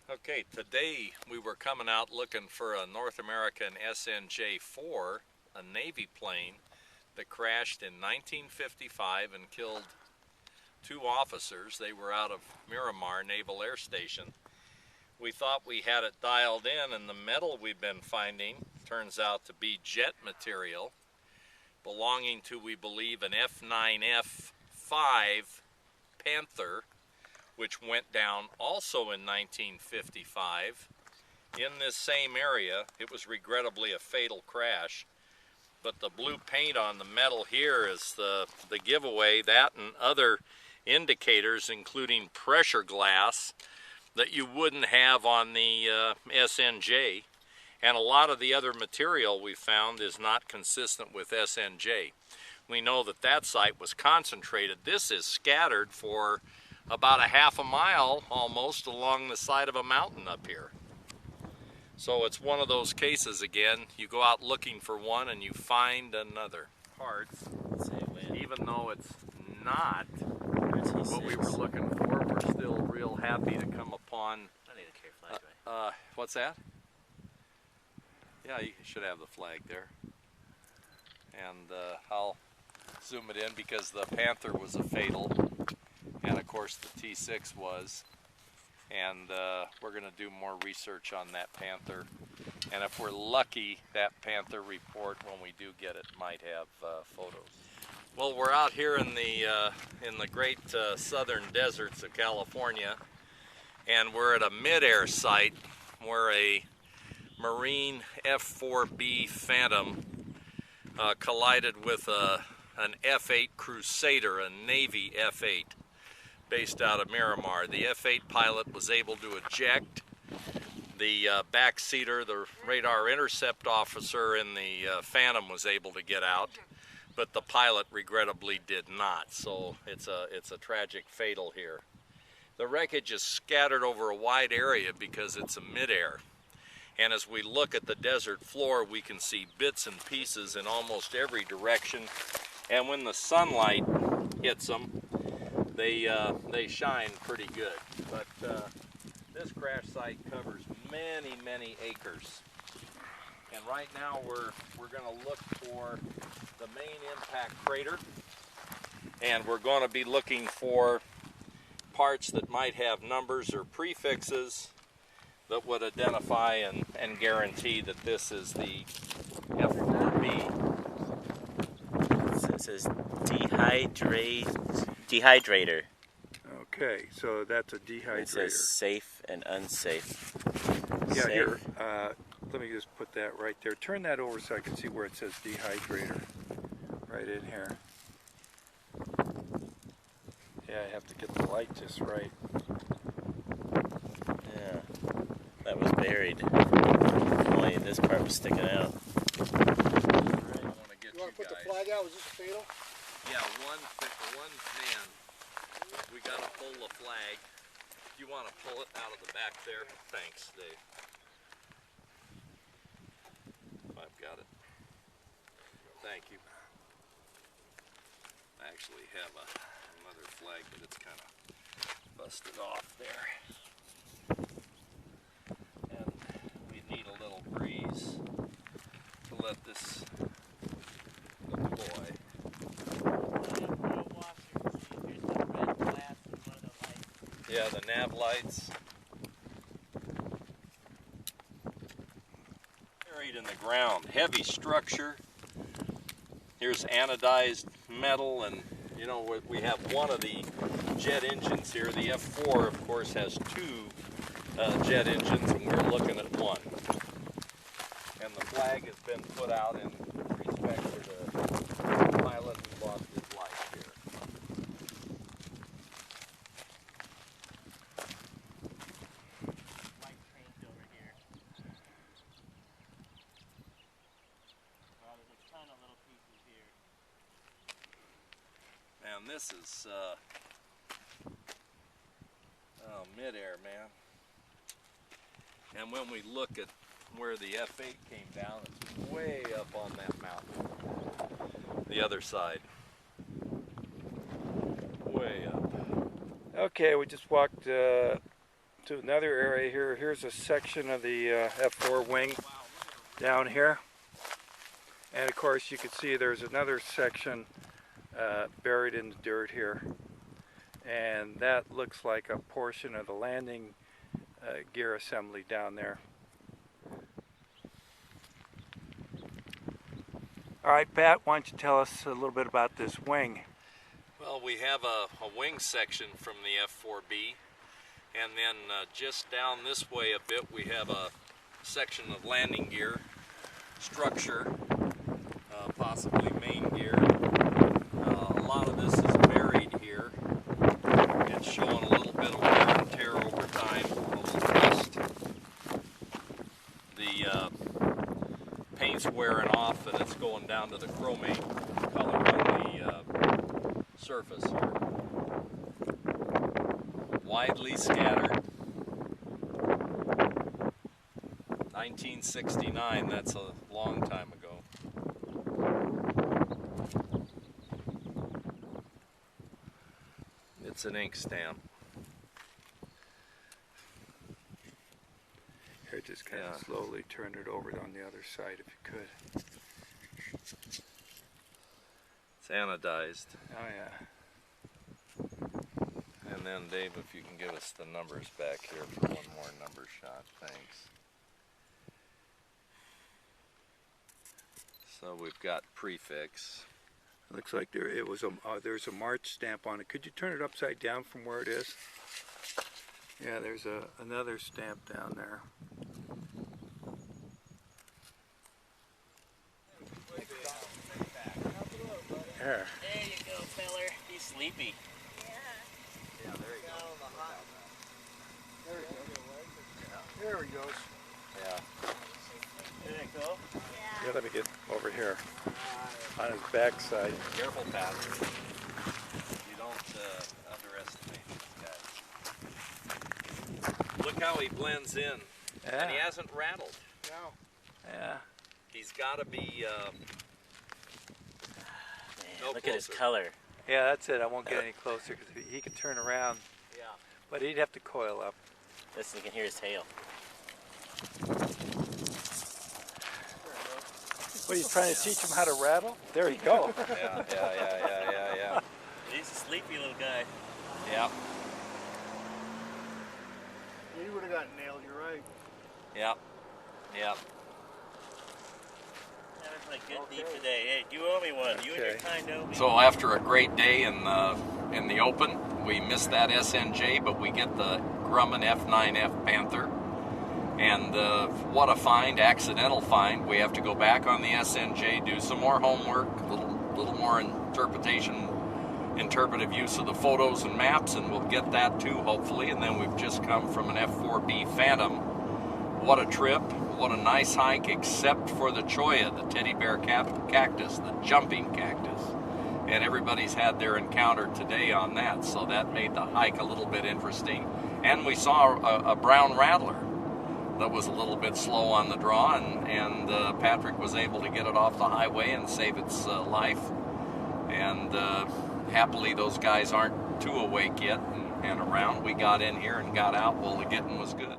Okay, today we were coming out looking for a North American SNJ-4, a Navy plane that crashed in 1955 and killed two officers. They were out of Miramar Naval Air Station. We thought we had it dialed in, and the metal we've been finding turns out to be jet material belonging to, we believe, an F9F5 Panther, which went down also in 1955 in this same area. It was regrettably a fatal crash, but the blue paint on the metal here is the giveaway. That and other indicators, including pressure glass, that you wouldn't have on the SNJ. And a lot of the other material we found is not consistent with SNJ. We know that that site was concentrated. This is scattered for about a half a mile almost along the side of a mountain up here. So it's one of those cases again, you go out looking for one and you find another. Parts, even though it's not what we were looking for, we're still real happy to come upon. I need a care flag, What's that? Yeah, you should have the flag there. And I'll zoom it in because the Panther was a fatal, and of course the T6 was. And we're going to do more research on that Panther. And if we're lucky, that Panther report, when we do get it, might have photos. Well, we're out here in the great southern deserts of California, and we're at a mid-air site where a Marine F-4B Phantom collided with an F-8 Crusader, a Navy F-8 based out of Miramar. The F-8 pilot was able to eject. The backseater, the radar intercept officer in the Phantom, was able to get out, but the pilot regrettably did not. So it's a tragic fatal here. The wreckage is scattered over a wide area because it's a mid-air. And as we look at the desert floor, we can see bits and pieces in almost every direction. And when the sunlight hits them, they shine pretty good. But this crash site covers many, many acres. And right now we're going to look for the main impact crater. And we're going to be looking for parts that might have numbers or prefixes that would identify and guarantee that this is the F-4B. It says dehydrator. Okay, so that's a dehydrator. It says safe and unsafe. Yeah, Safe. here, let me just put that right there. Turn that over so I can see where it says dehydrator. Right in here. Yeah, I have to get the light just right. Yeah, that was buried. Only this part was sticking out. I want to get You want to put the flag out? Was this a fatal? Yeah, one man. We got to pull the flag. You want to pull it out of the back there? Thanks, Dave. I've got it. Thank you. I actually have another flag, but it's kind of busted off there. And we need a little breeze to let this deploy. Yeah, the nav lights. Buried in the ground. Heavy structure. Here's anodized metal, and you know, we have one of the jet engines here. The F-4, of course, has two jet engines, and we're looking at one. And the flag has been put out in respect to the pilot who lost his life here. Man, this is mid-air, man. And when we look at where the F-8 came down, it's way up on that mountain. The other side. Way up. Okay, we just walked to another area here. Here's a section of the F4 wing down here. And of course you can see there's another section buried in the dirt here. And that looks like a portion of the landing gear assembly down there. All right, Pat, why don't you tell us a little bit about this wing? Well, we have a wing section from the F4B, and then just down this way a bit we have a section of landing gear, structure, possibly main gear. A lot of this is buried here. It's showing a little bit of wear and tear over time, a little rust. The paint's wearing off and it's going down to the chromate color on the surface here. Widely scattered. 1969, that's a long time ago. It's an ink stamp. Here, just kind of slowly turn it over on the other side if you could. It's anodized. Oh yeah. And then Dave, if you can give us the numbers back here for one more number shot, thanks. So we've got prefix. Looks like there's a March stamp on it. Could you turn it upside down from where it is? Yeah, there's another stamp down there. There. There you go, feller. He's sleepy. There he goes. Yeah. There you go. Yeah, let me get over here on his backside. Careful, Pat. You don't underestimate this guy. Look how he blends in. And he hasn't rattled. No. Yeah. He's got to be no Look at his closer. color. Yeah, that's it. I won't get any closer because he could turn around, Yeah. but he'd have to coil up. Listen, you can hear his tail. What are you trying to teach him how to rattle? There you go. Yeah. He's a sleepy little guy. Yeah. He would have gotten nailed, you're right. Yeah. That was my good deed today. Hey, you owe me one. You and your Okay. kind owe me. So after a great day in the open, we missed that SNJ, but we get the Grumman F9F Panther. And what a find, accidental find. We have to go back on the SNJ, do some more homework, a little more interpretive use of the photos and maps, and we'll get that too, hopefully. And then we've just come from an F4B Phantom. What a trip, what a nice hike, except for the cholla, the teddy bear cactus, the jumping cactus. And everybody's had their encounter today on that, so that made the hike a little bit interesting. And we saw a brown rattler that was a little bit slow on the draw, and Patrick was able to get it off the highway and save its life. And happily those guys aren't too awake yet and around. We got in here and got out while the getting was good.